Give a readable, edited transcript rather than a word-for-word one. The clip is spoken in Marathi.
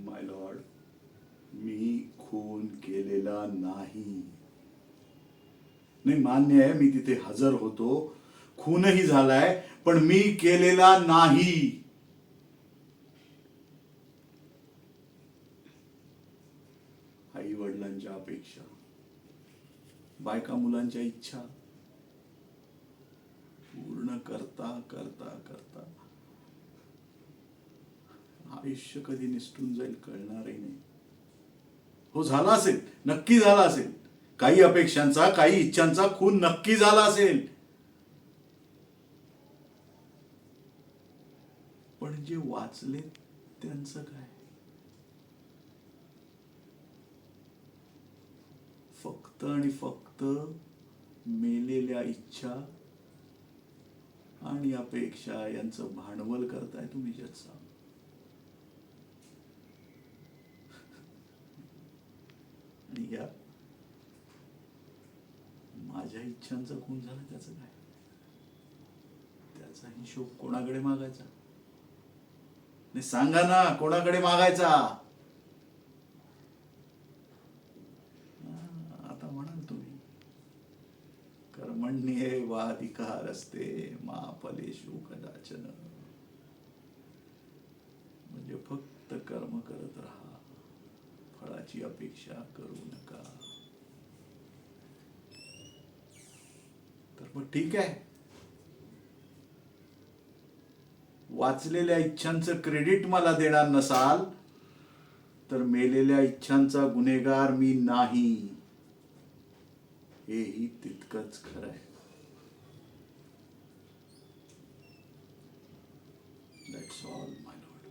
माय लॉर्ड, मी खून केलेला नाही. नाही, मान्य आहे, मी तिथे हजर होतो, खूनही झालाय, पण मी केलेला नाही. आई वडिलांच्या अपेक्षा, बायका मुलांच्या इच्छा पूर्ण करता करता करता आयुष्य कधी निसटून जाईल कळणारही नाही. हो, झाला असेल, नक्की झाला असेल. काही अपेक्षांचा, काही इच्छांचा खून नक्की झाला असेल. पण जे वाचले त्यांचं काय? फक्त आणि फक्त मेलेल्या इच्छा आणि अपेक्षा यांचं भांडवल करताय तुम्ही ज्याचा. आणि या माझ्या इच्छांचा खून झाला त्याचं काय? त्याचा हिशोब कोणाकडे मागायचा? नाही, सांगा ना, कोणाकडे मागायचा? आता म्हणाल तुम्ही, कर्मण्येवाधिकारस्ते मा फलेषु कदाचन. म्हणजे फक्त कर्म करत राहा, फळाची अपेक्षा करू नका. तर मग ठीक आहे, वाचलेल्या इच्छांचं क्रेडिट मला देणार नसाल तर मेलेल्या इच्छांचा गुन्हेगार मी नाही, हेही तितकंच खरं आहे. That's all my Lord.